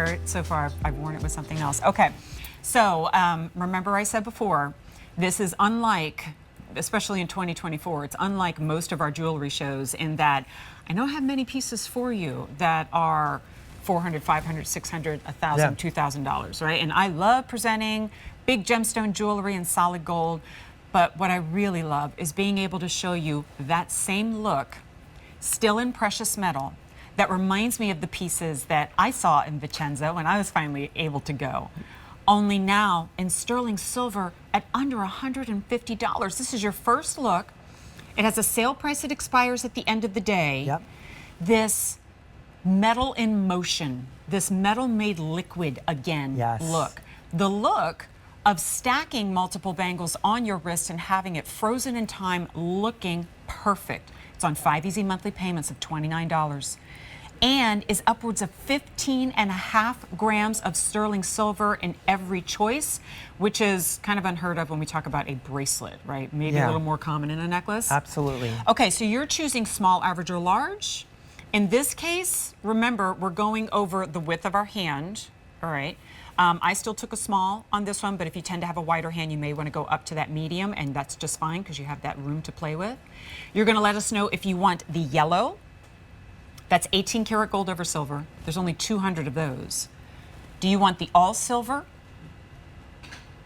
it so far. I've worn it with something else. Okay, so remember I said before, this is unlike, especially in 2024, it's unlike most of our jewelry shows in that I don't have many pieces for you that are $400, $500, $600, $1,000, $2,000, right? And I love presenting big gemstone jewelry in solid gold, but what I really love is being able to show you that same look, still in precious metal, that reminds me of the pieces that I saw in Vicenza when I was finally able to go. Only now in sterling silver at under $150. This is your first look. It has a sale price that expires at the end of the day. Yep. This metal in motion, this metal made liquid again look. The look of stacking multiple bangles on your wrist and having it frozen in time looking perfect. It's on 5 easy monthly payments of $29 and is upwards of 15.5 grams of sterling silver in every choice, which is kind of unheard of when we talk about a bracelet, right? Maybe a little more common in a necklace. Absolutely. Okay, so you're choosing small, average, or large. In this case, remember, we're going over the width of our hand, all right? I still took a small on this one, but if you tend to have a wider hand, you may want to go up to that medium, and that's just fine because you have that room to play with. You're going to let us know if you want the yellow. That's 18 karat gold over silver. There's only 200 of those. Do you want the all silver?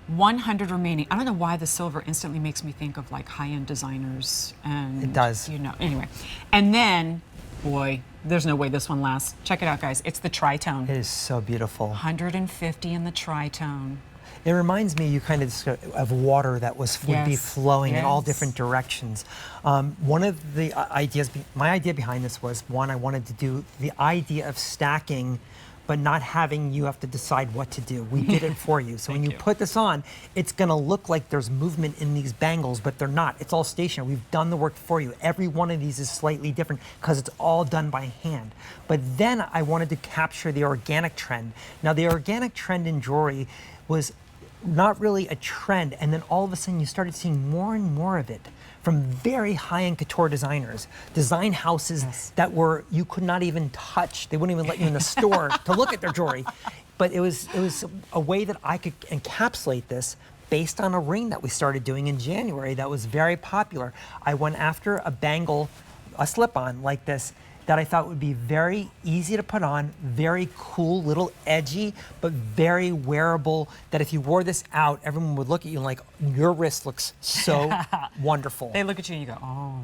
100 remaining. I don't know why the silver instantly makes me think of like high-end designers. And it does. You know, anyway. And then, boy, there's no way this one lasts. Check it out, guys. It's the tritone. It is so beautiful. 150 in the tritone. It reminds me, you kind of water that would be flowing in all different directions. One of the ideas, my idea behind this was, one, I wanted to do the idea of stacking, but not having you have to decide what to do. We did it for you. So when you put this on, it's gonna look like there's movement in these bangles, but they're not. It's all stationary. We've done the work for you. Every one of these is slightly different because it's all done by hand. But then I wanted to capture the organic trend. Now the organic trend in jewelry was not really a trend, and then all of a sudden you started seeing more and more of it from very high-end couture designers, design houses that were, you could not even touch. They wouldn't even let you in the store to look at their jewelry. But it was a way that I could encapsulate this based on a ring that we started doing in January that was very popular. I went after a bangle, a slip-on like this, that I thought would be very easy to put on, very cool, little edgy, but very wearable, that if you wore this out, everyone would look at you and like, your wrist looks so wonderful. They look at you and you go, oh,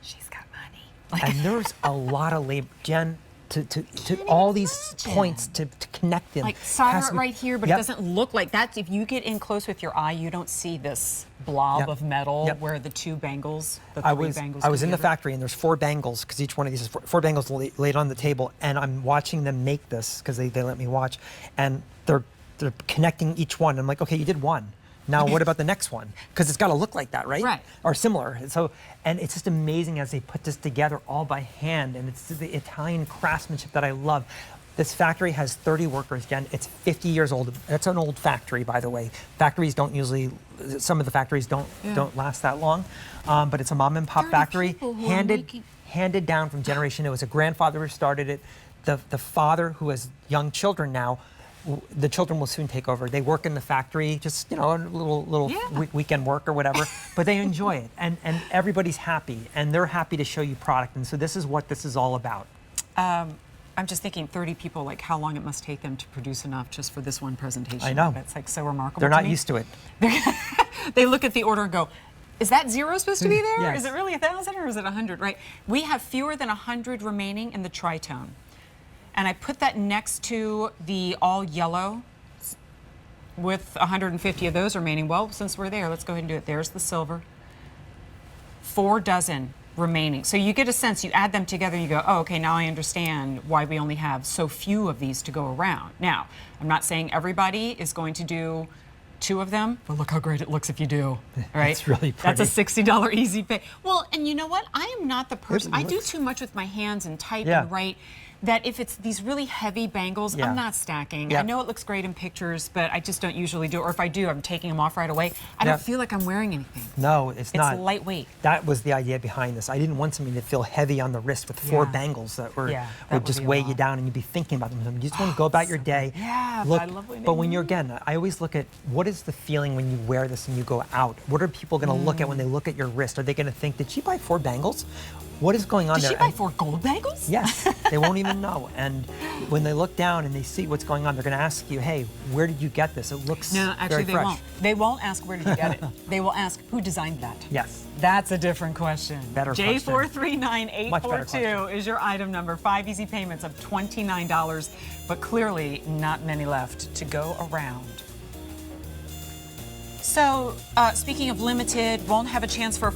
she's got money. And there's a lot of labor, Jen, to all these points to connect them. Like saw it right here, but it doesn't look like that. If you get in close with your eye, you don't see this blob of metal where the two bangles, the three bangles. I was in the factory and there's 4 bangles because each one of these is four bangles laid on the table, and I'm watching them make this because they let me watch, and they're connecting each one. I'm like, okay, you did one. Now what about the next one? Because it's got to look like that, right? Right. Or similar. So, and it's just amazing as they put this together all by hand, and it's the Italian craftsmanship that I love. This factory has 30 workers, Jen. It's 50 years old. That's an old factory, by the way. Factories don't usually, some of the factories don't last that long, but it's a mom and pop factory, handed down from generation. It was a grandfather who started it. The father, who has young children now, the children will soon take over. They work in the factory, just, you know, a little weekend work or whatever, but they enjoy it, and everybody's happy, and they're happy to show you product, and so this is what this is all about. I'm just thinking 30 people, like how long it must take them to produce enough just for this one presentation. I know. That's like so remarkable. They're not used to it. They look at the order and go, is that 0 supposed to be there? Yes. Is it really 1,000 or is it 100, right? We have fewer than 100 remaining in the tritone. And I put that next to the all yellow with 150 of those remaining. Well, since we're there, let's go ahead and do it. There's the silver. 4 dozen remaining. So you get a sense, you add them together, you go, oh, okay, now I understand why we only have so few of these to go around. Now, I'm not saying everybody is going to do 2 of them, but look how great it looks if you do, right? It's really pretty. That's a $60 easy pay. Well, and you know what? I am not the person, I do too much with my hands and type and write. that if it's these really heavy bangles, Yeah. I'm not stacking. Yeah. I know it looks great in pictures, but I just don't usually do it. Or if I do, I'm taking them off right away. I Yeah. don't feel like I'm wearing anything. No, it's not. It's lightweight. That was the idea behind this. I didn't want something to feel heavy on the wrist with 4 Yeah. bangles that Yeah, that would would just be a weigh lot. you down and you'd be thinking about them. You just want to go about your day. Yeah, look, but I love when but they when you're, again, I always look at what is the feeling when you wear this and you go out? What are people going to look at when they look at your wrist? Are they going to think, did she buy 4 bangles? What is going on Did there? she buy 4 gold bangles? Yes, they won't even know. And when they look down and they see what's going on, they're going to ask you, hey, where did you get this? It looks No, actually very they fresh. won't. They won't ask where did you get it. They will ask who designed that. Yes. That's a different question. Better question. Much better J439842 is your item number. 5 easy payments of $29, but clearly not many left to go around. So, speaking of limited, won't have a chance for